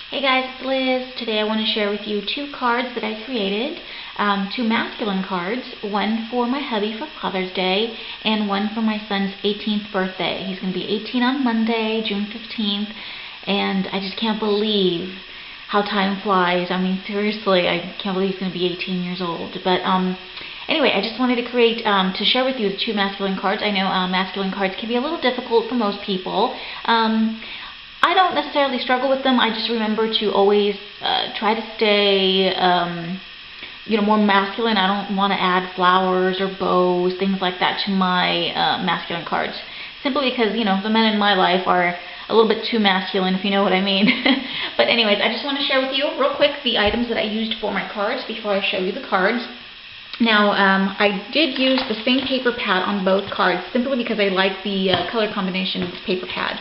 Hey guys, it's Liz. Today I want to share with you two cards that I created. Two masculine cards, one for my hubby for Father's Day and one for my son's 18th birthday. He's going to be 18 on Monday, June 15th, and I just can't believe how time flies. I mean, seriously, I can't believe he's going to be 18 years old. But anyway, I just wanted to share with you the two masculine cards. I know masculine cards can be a little difficult for most people. I don't necessarily struggle with them. I just remember to always try to stay, more masculine. I don't want to add flowers or bows, things like that to my masculine cards. Simply because, the men in my life are a little bit too masculine, if you know what I mean. But anyways, I just want to share with you real quick the items that I used for my cards before I show you the cards. Now, I did use the same paper pad on both cards simply because I like the color combination of this paper pad.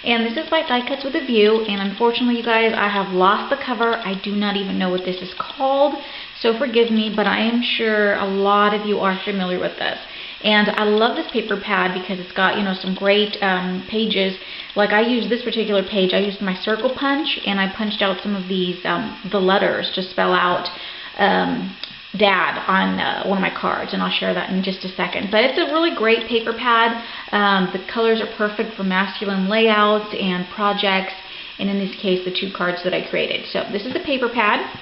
And this is by Die Cuts with a View, and unfortunately, you guys, I have lost the cover. I do not even know what this is called, so forgive me, but I am sure a lot of you are familiar with this. And I love this paper pad because it's got, some great pages. Like I used this particular page, I used my circle punch, and I punched out some of these, the letters to spell out Dad on one of my cards, and I'll share that in just a second. But it's a really great paper pad. The colors are perfect for masculine layouts and projects, and in this case, the two cards that I created. So this is the paper pad,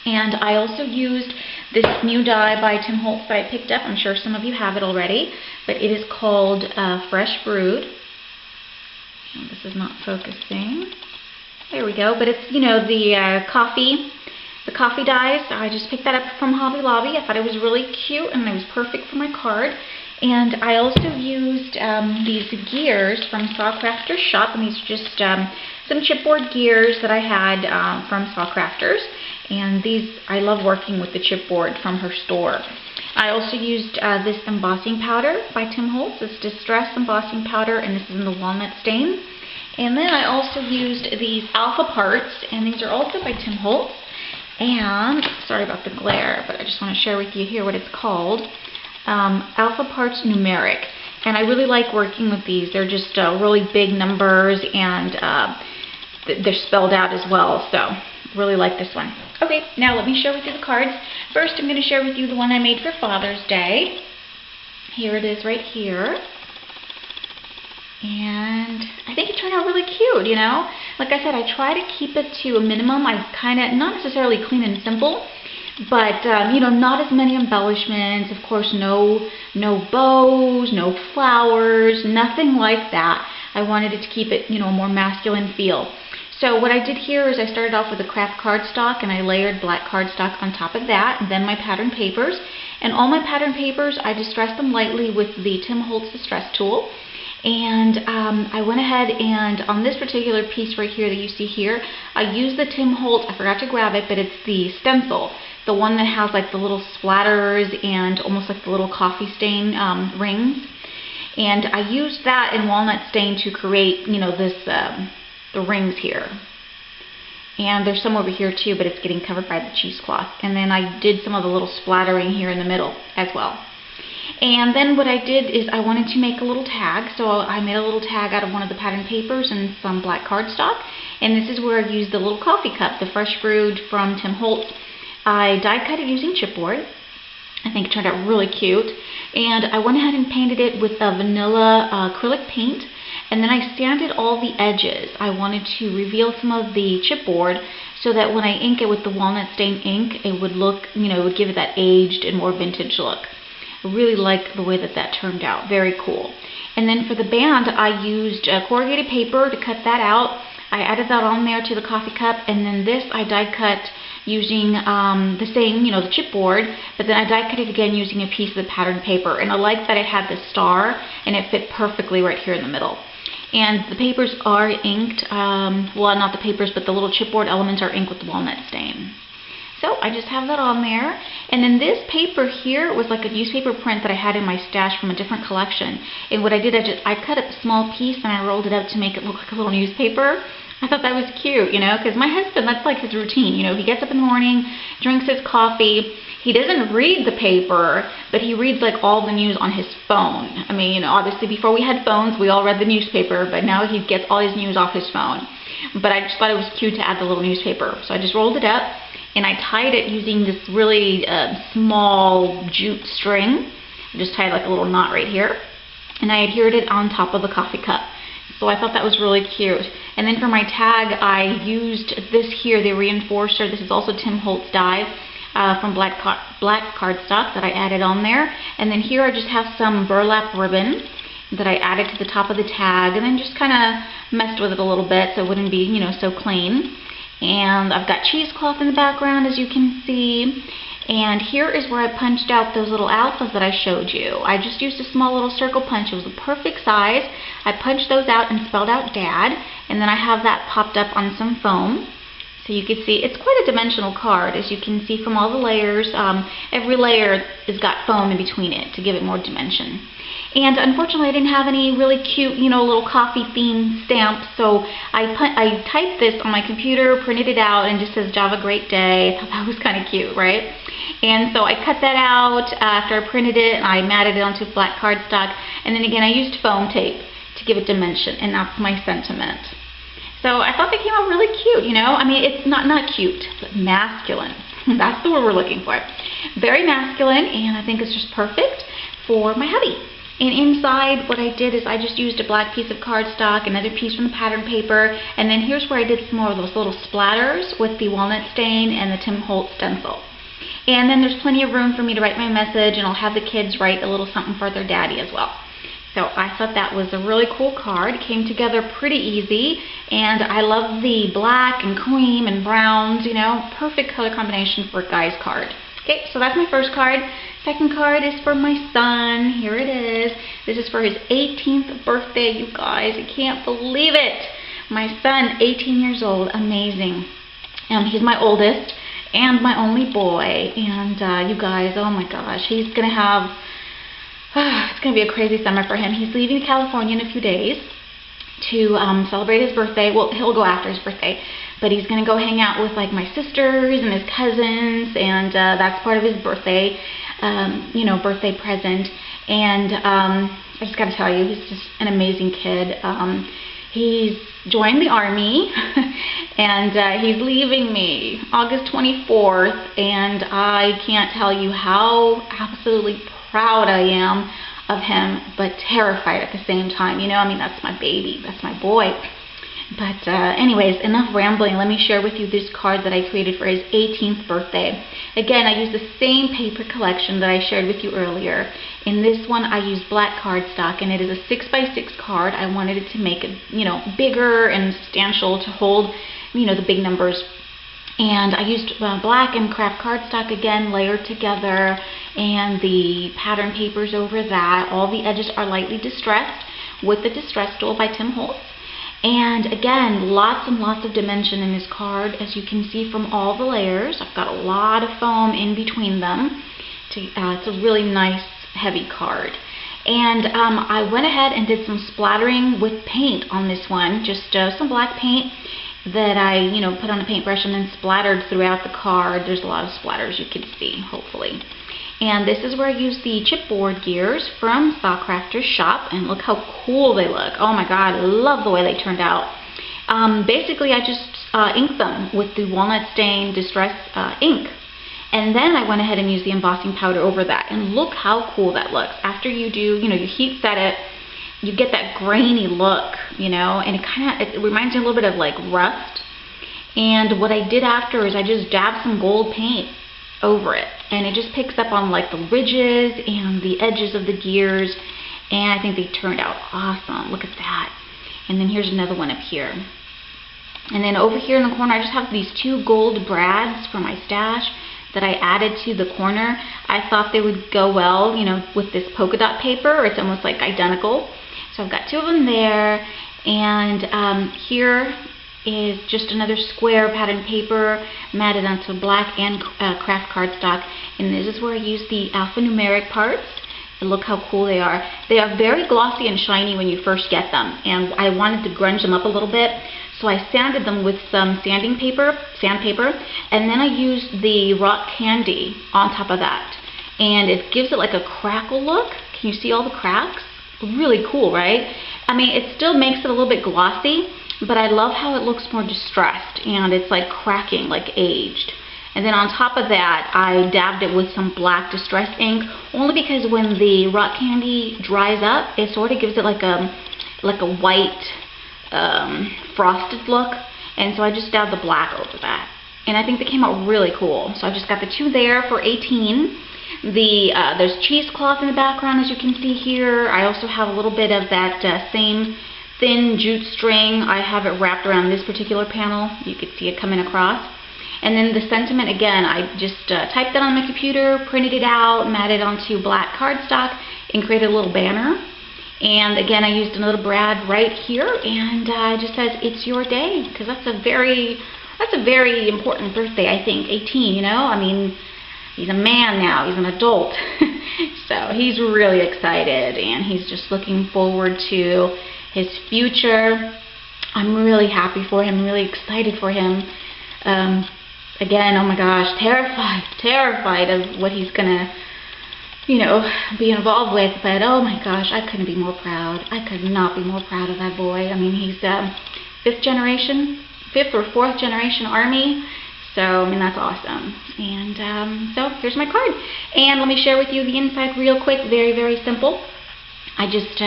and I also used this new die by Tim Holtz that I picked up. I'm sure some of you have it already, but it is called Fresh Brewed. And this is not focusing. There we go. But it's, the coffee dyes. I just picked that up from Hobby Lobby. I thought it was really cute and it was perfect for my card. And I also used these gears from Saw Crafters Shop, and these are just some chipboard gears that I had from Saw Crafters. And these, I love working with the chipboard from her store. I also used this embossing powder by Tim Holtz. It's Distress Embossing Powder, and this is in the walnut stain. And then I also used these Alpha Parts, and these are also by Tim Holtz. And, sorry about the glare, but I just want to share with you here what it's called. Alpha Parts Numeric. And I really like working with these. They're just really big numbers, and they're spelled out as well. So, really like this one. Okay, now let me share with you the cards. First, I'm going to share with you the one I made for Father's Day. Here it is right here. And I think it turned out really cute, Like I said, I try to keep it to a minimum. I kind of, not necessarily clean and simple, but, not as many embellishments. Of course, no bows, no flowers, nothing like that. I wanted it to keep it, a more masculine feel. So what I did here is I started off with a craft cardstock, and I layered black cardstock on top of that, and then my pattern papers. And all my pattern papers, I distressed them lightly with the Tim Holtz Distress Tool. And I went ahead and on this particular piece right here that you see here, I used the Tim Holtz, I forgot to grab it, but it's the stencil, the one that has like the little splatters and almost like the little coffee stain rings. And I used that in walnut stain to create, the rings here. And there's some over here too, but it's getting covered by the cheesecloth. And then I did some of the little splattering here in the middle as well. And then what I did is I wanted to make a little tag, so I made a little tag out of one of the pattern papers and some black cardstock. And this is where I used the little coffee cup, the Fresh Brewed from Tim Holtz. I die cut it using chipboard. I think it turned out really cute. And I went ahead and painted it with a vanilla acrylic paint. And then I sanded all the edges. I wanted to reveal some of the chipboard so that when I ink it with the walnut stain ink, it would look, it would give it that aged and more vintage look. I really like the way that turned out. Very cool. And then for the band, I used corrugated paper to cut that out. I added that on there to the coffee cup, and then this I die cut using the same, the chipboard, but then I die cut it again using a piece of the pattern paper. And I like that it had the star, and it fit perfectly right here in the middle. And the papers are inked, well, not the papers, but the little chipboard elements are inked with the walnut stain. So I just have that on there. And then this paper here was like a newspaper print that I had in my stash from a different collection. And what I did, I cut up a small piece and I rolled it up to make it look like a little newspaper. I thought that was cute, because my husband, that's like his routine. He gets up in the morning, drinks his coffee, He doesn't read the paper, but he reads like all the news on his phone. I mean, you know, obviously before we had phones, we all read the newspaper, but now he gets all his news off his phone. But I just thought it was cute to add the little newspaper. So I just rolled it up and I tied it using this really small jute string. I just tied like a little knot right here. And I adhered it on top of the coffee cup. So I thought that was really cute. And then for my tag, I used this here, the reinforcer. This is also Tim Holtz dye from black cardstock that I added on there. And then here I just have some burlap ribbon that I added to the top of the tag, and then just kind of messed with it a little bit so it wouldn't be, you know, so clean. And I've got cheesecloth in the background, as you can see. And here is where I punched out those little alphas that I showed you. I just used a small little circle punch. It was the perfect size. I punched those out and spelled out Dad. And then I have that popped up on some foam. So you can see it's quite a dimensional card, as you can see from all the layers. Every layer has got foam in between it to give it more dimension. And unfortunately, I didn't have any really cute, you know, little coffee themed stamps, so I typed this on my computer, printed it out, and just says Java Great Day. I thought that was kind of cute, right? And so I cut that out after I printed it, and I matted it onto black cardstock, and then again I used foam tape to give it dimension, and that's my sentiment. So I thought they came out really cute, you know? I mean, it's not cute, but masculine. That's the word we're looking for. Very masculine, and I think it's just perfect for my hubby. And inside, what I did is I just used a black piece of cardstock, another piece from the pattern paper, and then here's where I did some more of those little splatters with the walnut stain and the Tim Holtz stencil. And then there's plenty of room for me to write my message, and I'll have the kids write a little something for their daddy as well. So I thought that was a really cool card. It came together pretty easy, and I love the black and cream and browns, you know, perfect color combination for a guy's card. Okay, so that's my first card. Second card is for my son. Here it is. This is for his 18th birthday, you guys. I can't believe it. My son, 18 years old, amazing. He's my oldest and my only boy. And you guys, oh my gosh, he's going to have, it's going to be a crazy summer for him. He's leaving California in a few days to celebrate his birthday. Well, he'll go after his birthday, but he's going to go hang out with like my sisters and his cousins, and that's part of his birthday, you know, birthday present. And I just got to tell you, he's just an amazing kid. He's joined the Army, and he's leaving me August 24th, and I can't tell you how absolutely proud I am of him, but terrified at the same time. You know, I mean, that's my baby, that's my boy. But anyways, enough rambling. Let me share with you this card that I created for his 18th birthday. Again, I used the same paper collection that I shared with you earlier. In this one, I used black cardstock, and it is a 6x6 card. I wanted it to make it, you know, bigger and substantial to hold, you know, the big numbers. And I used black and craft cardstock again, layered together, and the pattern papers over that. All the edges are lightly distressed with the Distress Tool by Tim Holtz. And again, lots and lots of dimension in this card, as you can see from all the layers. I've got a lot of foam in between them. It's a really nice, heavy card. And I went ahead and did some splattering with paint on this one, just some black paint that I, you know, put on a paintbrush and then splattered throughout the card. There's a lot of splatters you can see, hopefully. And this is where I used the chipboard gears from Sockcrafter's shop, and look how cool they look. Oh my god, I love the way they turned out. Basically, I just inked them with the walnut stain Distress ink. And then I went ahead and used the embossing powder over that, and look how cool that looks. After you do, you know, you heat set it, you get that grainy look, you know, and it reminds me a little bit of like rust. And what I did after is I just dabbed some gold paint over it, and it just picks up on like the ridges and the edges of the gears, and I think they turned out awesome. Look at that. And then here's another one up here. And then over here in the corner, I just have these two gold brads from my stash that I added to the corner. I thought they would go well, you know, with this polka dot paper. It's almost like identical. So I've got two of them there, and here is just another square pattern paper matted onto black and craft cardstock, and this is where I use the alphanumeric parts And look how cool they are. They are very glossy and shiny when you first get them, and I wanted to grunge them up a little bit, so I sanded them with some sandpaper, and then I used the rock candy on top of that, and it gives it like a crackle look. Can you see all the cracks? Really cool, right? I mean, it still makes it a little bit glossy, but I love how it looks more distressed, and it's like cracking, like aged. And then on top of that, I dabbed it with some black distress ink, only because when the rock candy dries up, it sort of gives it like a white frosted look. And so I just dabbed the black over that. And I think they came out really cool. So I just got the two there for $18. There's cheesecloth in the background, as you can see here. I also have a little bit of that same thin jute string. I have it wrapped around this particular panel. You could see it coming across. And then the sentiment, again, I just typed that on my computer, printed it out, matted onto black cardstock, and created a little banner. And again, I used another brad right here, and it just says, "It's your day," because that's a very important birthday, I think. 18, you know? I mean, he's a man now, he's an adult. So he's really excited, and he's just looking forward to his future. I'm really happy for him, really excited for him. Again, oh my gosh, terrified of what he's gonna, you know, be involved with, but oh my gosh, I couldn't be more proud. I could not be more proud of that boy. I mean, he's fifth or fourth generation Army, so I mean, that's awesome. And so here's my card, and let me share with you the inside real quick. Very simple. I just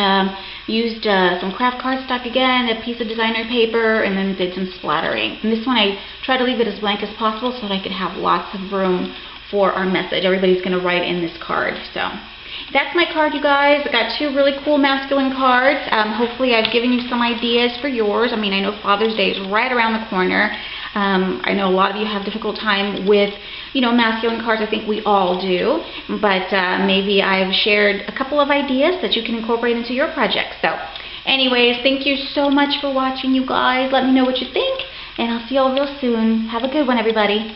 used some craft cardstock again, a piece of designer paper, and then did some splattering. And this one I try to leave it as blank as possible so that I could have lots of room for our message. Everybody's going to write in this card. So that's my card, you guys. I got two really cool masculine cards. Hopefully I've given you some ideas for yours. I mean, I know Father's Day is right around the corner. I know a lot of you have a difficult time with, you know, masculine cards. I think we all do. But maybe I've shared a couple of ideas that you can incorporate into your project. So anyways, thank you so much for watching, you guys. Let me know what you think, and I'll see you all real soon. Have a good one, everybody.